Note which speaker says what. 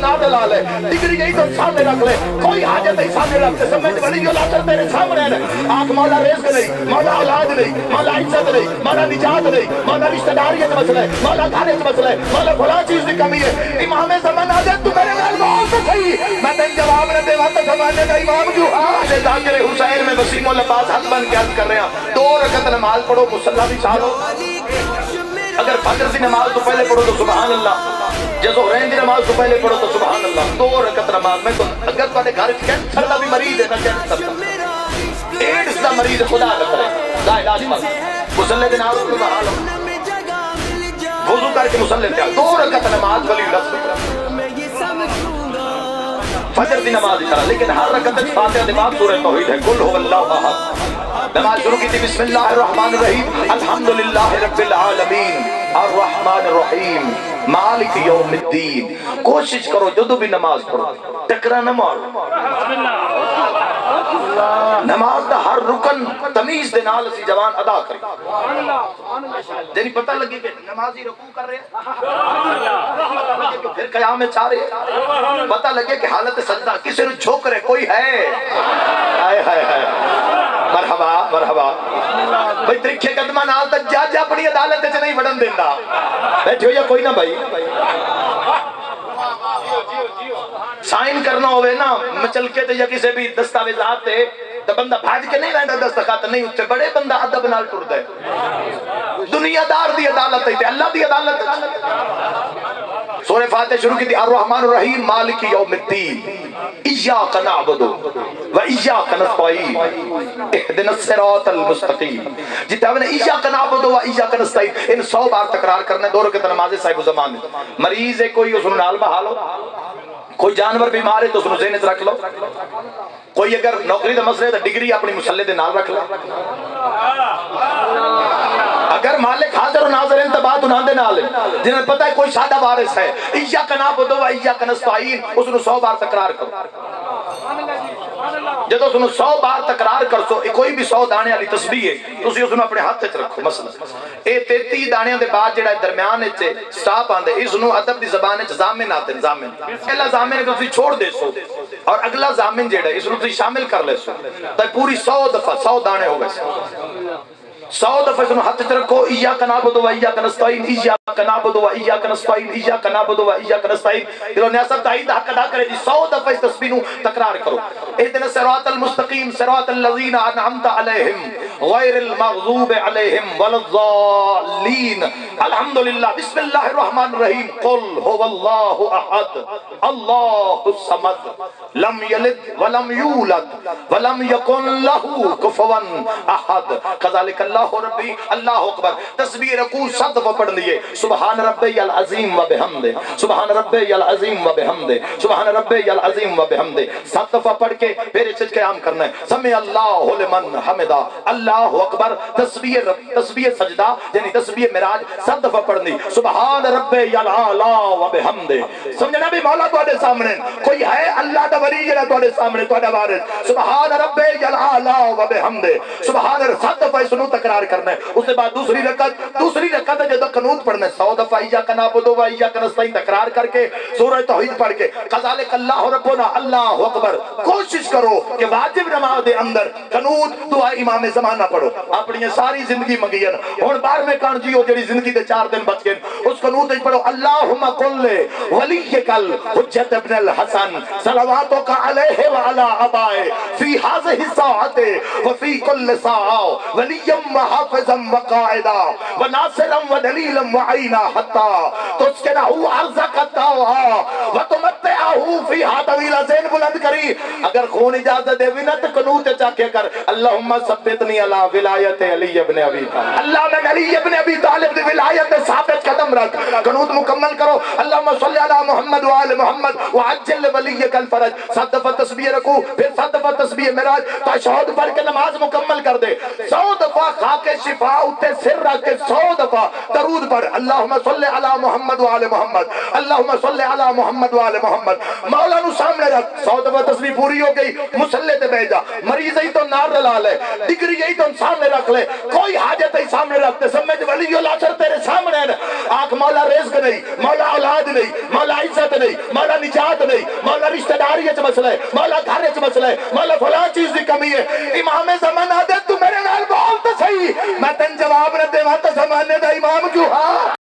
Speaker 1: ناد لال ہے ڈگری یہی تو سامنے رکھ لے کوئی حاجت نہیں سامنے رکھ لے سمجھ بڑی جو لاچر تیرے سامنے ہے آنکھ مولا رزق نہیں مولا اولاد نہیں مولا عزت نہیں مولا نجات نہیں مولا رشتہ داریت مسئلہ ہے مولا گھرت مسئلہ ہے مولا بھلا چیز کی کمی ہے امام زمان آجت تو میرے نال بول تو صحیح میں تین جواب نے دیوا تو زمانے کا امام جو آج ذاکر حسین میں وسیم العباس حق بن کے عرض کر رہے ہیں 2 رکعت نماز پڑھو مصلی بھی چاہو اگر فجر کی نماز تو پہلے پڑھو تو سبحان اللہ جب ظہرین کی نماز تو پہلے پڑھو تو سبحان اللہ 2 رکعت نماز میں تو اگر تمہارے گھر کینسر کا بھی مریض ہے نا کینسر کا ایڈز کا مریض خدا نہ کرے لا علاج مت مصلی کے نماز سبحان اللہ وضو کر کے مصلی پہ 2 رکعت نماز ولی رسول فجر کی نماز کرا لیکن ہر رکعت فاتحہ کے بعد سورہ توحید ہے قل هو اللہ احد نماز شروع کی تھی بسم اللہ الرحمن الرحیم الحمدللہ رب العالمین الرحمن الرحیم مالک یوم الدین کوشش کرو جدو بھی نماز پڑھو ٹکرا نہ مارو نماز دا ہر رکن تمیز دے نال اسی جوان ادا کریں جنہیں پتہ لگے کہ نمازی رکوع کر رہے ہیں پھر قیام میں چاہ رہے ہیں پتہ لگے کہ حالت سجدہ کسی نے جھوک رہے کوئی ہے آئے ہائے ہائے مرحبا مرحبا بھئی ترکھے قدمہ نال تک جا جا اپنی عدالت سے نہیں بڑھن دینا بیٹھے ہو یا کوئی نہ بھائی سائن کرنا ہوئے نا مچلکے تے یا کسی بھی دستاویزات تے تو بندہ بھاج کے نہیں رہتا دستخط نہیں اتنے بڑے بندہ ادب نال ٹردا ہے دنیا دار دی عدالت ہے اللہ دی عدالت سورہ فاتحہ شروع کی تھی الرحمن الرحیم مالک یوم الدین ایاک نعبد و ایاک نستعین اهدنا الصراط المستقیم جتنا ہم نے ایاک نعبد و ایاک نستعین ان 100 بار تکرار کرنا ہے 2 رکعت نماز صاحب زمان مریض ہے کوئی اس نال بحال ہو کوئی جانور بیمار ہے تو اس نے ذہن رکھ لو کوئی اگر نوکری دا مسئلہ ہے تو ڈگری اپنی مصلی دے نال رکھ لو اگر مالک حاضر و ناظر انتباہت انہاں دے نال جنہیں پتہ ہے کوئی سادہ وارث ہے ایاک نعبد و ایاک نستعین اس نے 100 بار تکرار کرو جدو اس نے 100 بار تکرار کر سو کوئی بھی 100 دانے والی تسبیح ہے تسی اس نے اپنے ہاتھ وچ رکھو مثلا اے 33 دانیاں دے بعد جڑا درمیان وچ سٹاپ آندے اس نو ادب دی زبان وچ ضامن آتے ضامن پہلا ضامن کو تسی چھوڑ دے سو اور اگلا ضامن جڑا اس نو تسی شامل کر لے سو تے پوری 100 دفعہ 100 دانے ہو گئے 100 دفعہ اس نے ہاتھ وچ رکھو ایاک نعبد و ایاک نستعین ایاک نعبد و ایاک نستعین ایاک نعبد و ایاک نستعین دلو نیاسب تائید حق ادا کرے جی 100 دفعہ اس تسبیح نو تکرار کرو اهدنا الصراط المستقیم صراط الذین انعمت علیہم غیر المغضوب علیہم ولا الضالین الحمدللہ بسم اللہ الرحمن الرحیم قل هو اللہ احد اللہ الصمد لم یلد ولم یولد ولم یکن له کفوا احد کذالک اللہ ربی اللہ اکبر تسبیح رکوع 100 دفعہ پڑھ لیے سبحان ربی العظیم و بحمدہ سبحان ربی العظیم و بحمدہ سبحان ربی العظیم و بحمدہ 100 دفعہ پڑھ کے پھر اس قیام کرنا ہے سمع اللہ لمن حمدہ اللہ اکبر تسبیح سجدہ یعنی تسبیح معراج 100 دفعہ پڑھنی سبحان ربی الاعلی و بحمدہ سمجھنا بھی مولا تواڈے سامنے کوئی ہے اللہ دا ولی جڑا تواڈے سامنے تواڈا وارث سبحان ربی الاعلی و بحمدہ سبحان 100 دفعہ اس نو تکرار کرنا ہے اس کے بعد دوسری رکعت جب قنوت پڑھنا ہے 100 دفعہ ایاک نعبد و ایاک نستعین تکرار کر کے سورہ توحید پڑھ کے کذالک اللہ ربنا اللہ اکبر کوشش کرو کہ واجب نماز دے اندر قنوت دعا امام زمانہ پڑھو اپنی ساری زندگی منگین ہن بار میں کان جیو جڑی زندگی دے 4 دن بچ گئے اس قنوت وچ پڑھو اللہم قل ولیک الحجۃ ابن الحسن صلواتک علیہ وعلی آبائے فی هذه الساعة وفی کل ساعة ولیم وحافظا وقائدا وناصرا ودلیلا وعینا حتی تسکنہو ارزق التاوہا وتمتعہو فی طویلا زین بلند کری اگر خون اجازت دے بھی نہ تو قنوت چاکے کر اللہم ثبتنی علی ولایت علی ابن ابی طالب اللہ میں علی ابن ابی طالب دی ولایت ثابت قدم رکھ قنوت مکمل کرو اللہم صلی علی محمد وآل محمد وعجل ولیک الفرج 100 دفعہ تسبیح رکو پھر 100 دفعہ تسبیح معراج تشہد پڑھ کے نماز مکمل کر دے 100 دفعہ خاک شفا اتے سر رکھ کے 100 دفعہ درود پڑھ اللہم صلی علی محمد وآل محمد اللہم صلی علی محمد وآل محمد محمد مولا نو سامنے رکھ 100 دفعہ تسبیح پوری ہو گئی مصلے تے بیٹھ جا مریض ہی تو نار رلا لے ڈگری ہی تو سامنے رکھ لے کوئی حاجت ہی سامنے رکھ دے سمجھ ولی العصر تیرے سامنے ہے آنکھ مولا رزق نہیں مولا اولاد نہیں مولا عزت نہیں مولا نجات نہیں مولا رشتہ داری وچ مسئلہ ہے مولا گھر وچ مسئلہ ہے مولا فلاں چیز دی کمی ہے امام زمانہ دے تو میرے نال بول تے صحیح میں تن جواب نہ دیواں تے زمانے دا امام کیوں ہاں